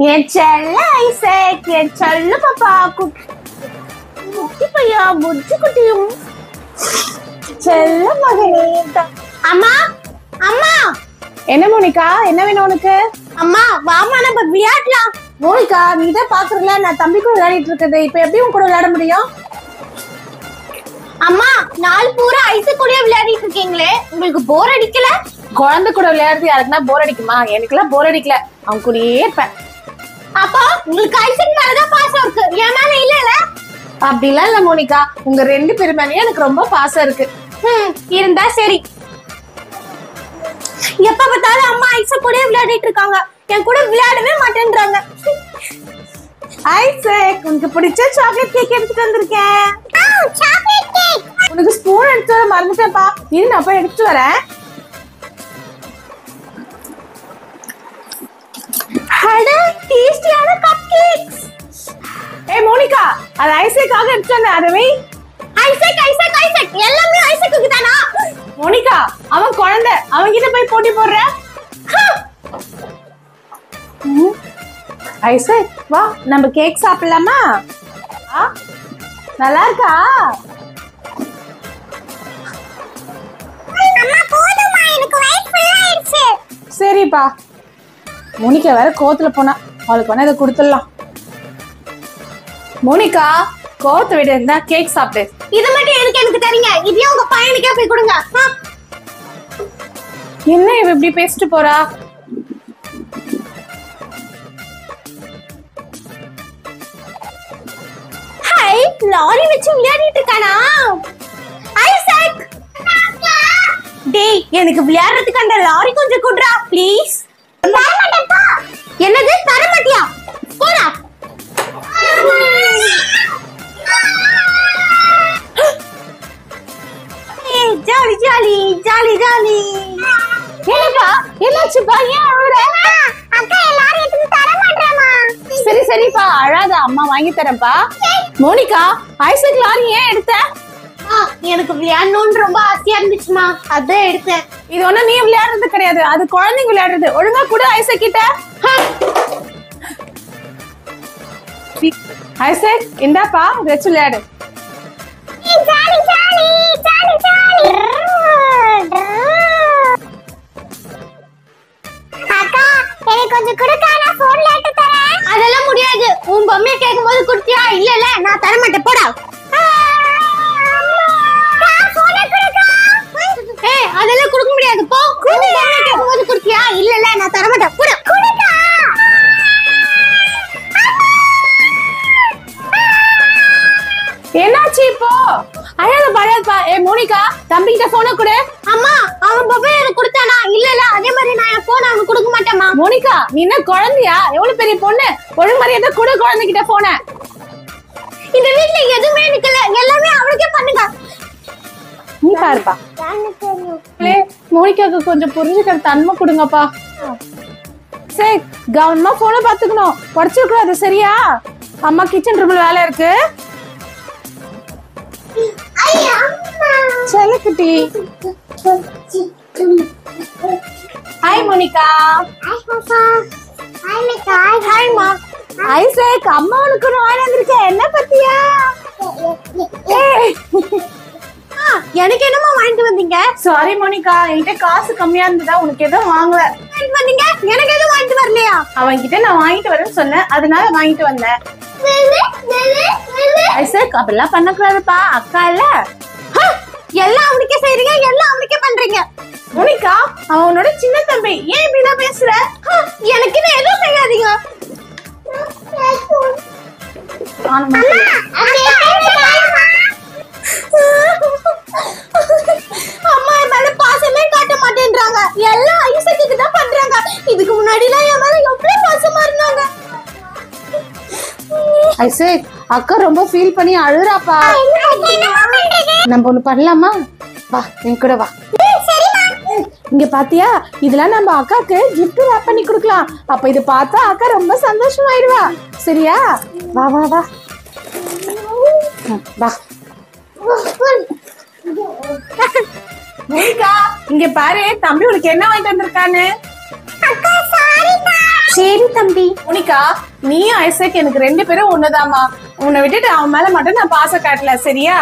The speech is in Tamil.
என் செல்ல ஐசக், என் செல்ல பாப்பா, குட்டி பையா, புஜ்ஜி குட்டியும் செல்ல மகனே. அம்மா அம்மா. என்ன மோனிகா, என்ன வேணும் உனக்கு? அம்மா வாமா நம்ம விளையாடலாம். மோனிகா நீ தான் பாக்குறல நான் தம்பி கூட விளையாடிட்டு இருக்கது, இப்ப எப்படி உன் கூட விளையாட முடியும்? அம்மா நாள் பூரா ஐசக் கூட விளையாடிட்டு இருக்கீங்களே, உங்களுக்கு போர் அடிக்கல? குழந்தை கூட விளையாடுறது யாருக்குன்னா போர் அடிக்குமா? எனக்குலாம் போர் அடிக்கல, அவன் கூடயே இருப்பேன். அப்போ உங்களுக்கு ஐசக் மேலதான் பாசம் இருக்கு, என் மேல இல்லல? அப்படிலாம் இல்ல மோனிகா, உங்க ரெண்டு பேர் மேலயும் எனக்கு ரொம்ப பாசம் இருக்கு. இருந்தா சரி. எப்ப பார்த்தாலும் அம்மா ஐசக் கூட விளையாடிட்டு இருக்காங்க, என் கூட விளையாடவே மாட்டேன்றாங்க. ஐசக் உனக்கு பிடிச்ச சாக்லேட் கேக் எடுத்துட்டு வந்திருக்கேன். Chocolate cake. உனக்கு ஸ்பூன் எடுத்து வர மறந்துட்டேன்ப்பா, இரு நான் போய் எடுத்து வரேன். அட டேஸ்டியான கப் கேக்ஸ். ஏய் மோனிகா, அது ஐசக்காக எடுத்து வந்தேன், அதை வை. ஐசக் ஐசக் ஐசக், எல்லாமே ஐசக்குக்கு தானா? மோனிகா அவன் குழந்தை, அவன் கிட்ட போய் போட்டி போடுற. ஐசக் வா நம்ம கேக் சாப்பிடலாமா? நல்லா இருக்கா? சரிப்பா. மோனிகா வேற கோத்துல போனா, அவளுக்கு வேணா இதை கொடுத்துடலாம். மோனிகா கோத்த விட இருந்தா கேக் சாப்பிடு. இது மட்டும் எனக்கு தெரியுங்க, இதையும் உங்க பையனுக்கே போய் கொடுங்க. என்ன இவ இப்படி பேசிட்டு போறா? ஹாய், லாரி வச்சு விளையாடிட்டு இருக்கானா ஐசக்? டேய் எனக்கு விளையாடுறதுக்கு அந்த லாரி கொஞ்சம் குடுறா ப்ளீஸ். என்னது தர மாட்டியா? போடா. Jolly jolly jolly jolly. என்னப்பா என்னாச்சுப்பா, ஏன் அழுற? அக்கா எல்லாரும் எடுத்து தர மாட்டேமா. சரி சரிப்பா அழாத, அம்மா வாங்கி தரேன்ப்பா. மோனிகா ஐசக் லாரி ஏன் எடுத்த? எனக்கு விளையாடணும்னு ரொம்ப ஆசையா இருந்துச்சுமா, அதான் எடுத்தேன். இது ஒண்ணு நீ விளையாடுறது கிடையாது, அது குழந்தைங்க விளையாடுறது. ஒழுங்கா கூட ஐசக் கிட்ட. ஐசக் இந்தாப்பா வெச்சு விளையாடு. அக்கா எனக்கு கொஞ்சம் கொடுக்க, நான் போன்ல எடுத்து தரேன். அதெல்லாம் முடியாது, உன் பொம்மையை கேட்கும்போது கொடுத்தியா? இல்லல நான் தர மாட்டேன், போடா. அதெல்லாம் கொடுக்க முடியாது, போ. கேட்கும்போது கொடுத்தியா? இல்லல நான் தர மாட்டேன், போடா. என்னாச்சு இப்போ? அழாத பழையப்பா. ஏ மோனிகா தம்பி கிட்ட போன கொடு. அம்மா அவன் பொம்மையை எனக்கு கொடுத்தானா? இல்லல அதே மாதிரி நான் என் போன் அவனுக்கு கொடுக்க மாட்டேமா. மோனிகா நீ என்ன குழந்தையா? எவ்வளவு பெரிய பொண்ணு, ஒழுங்கு மரியாதை கொடு குழந்தைகிட்ட போன. இந்த வீட்ல எதுவுமே நிக்கல, எல்லாமே அவனுக்கே பண்ணுங்க. நீ பாருப்பா. மோனிகாக்கு கொஞ்சம் புரிஞ்சுக்கிற தன்மை கொடுங்கப்பா. சரி கவனமா போன பாத்துக்கணும், உடச்சிட கூடாது சரியா? அம்மா கிச்சன் ரூம்ல வேலை இருக்கு. செல்லக்குட்டி. Hi Monica. ஹாய் மா. ஐசக் அம்மா உனக்கு வாங்கி வந்திருக்கேன், என்ன பத்தியா? எனக்கு என்னமா வாங்கிட்டு வந்தீங்க? சாரி மோனிகா, என்கிட்ட காசு கம்மியா இருந்ததா, உனக்கு எதுவும் வாங்கல. வாங்கிட்டு வந்தீங்க? எனக்கு எதுவும் வாங்கிட்டு வரலையா? அவன் கிட்ட நான் வாங்கிட்டு வரேன்னு சொன்னேன், அதனால வாங்கிட்டு வந்தேன். ஐசக் அப்படிலாம் பண்ணக்கூடாதுப்பா, அக்கா இல்ல. எல்லாம் அவனுக்கே செய்றீங்க, எல்லாம் அவனுக்கே பண்றீங்க. மோனிகா அவன் உன்னோட சின்ன தம்பி, ஏன் இப்படிதான் பேசுற? எனக்கு என்ன எதுவும் செய்யாதீங்க. அம்மா என் மேல பாசமே காட்ட மாட்டேன்றாங்க, எல்லாம் ஐசக்கு தான் பண்றாங்க. இதுக்கு முன்னாடி எல்லாம் என் மேல எவ்வளவு பாசமா இருந்தாங்க. ஐசக் அக்கா ரொம்ப ஃபீல் பண்ணி அழுறாப்பா. நம்ம ஒண்ணு பண்ணலாமா? வா என் கூட வா. இங்க பாத்தியா, இதெல்லாம் நம்ம அக்காக்கு கிஃப்ட் ராப் பண்ணி கொடுக்கலாம். அப்ப இது பார்த்தா அக்கா ரொம்ப சந்தோஷமாயிடுவா. சரியா? வா வா வா வா. மோனிகா இங்க பாரு, தம்பி உனக்கு என்ன வாங்கிட்டு வந்திருக்கான்னு. அக்கா சாரிக்கா. சரி தம்பி. மோனிகா, நீயும் ஐசக் எனக்கு 2 பேரும் ஒண்ணுதாம்மா. உன்னை விட்டுட்டு அவன் மேல மட்டும் நான் பாசம் காட்டல, சரியா?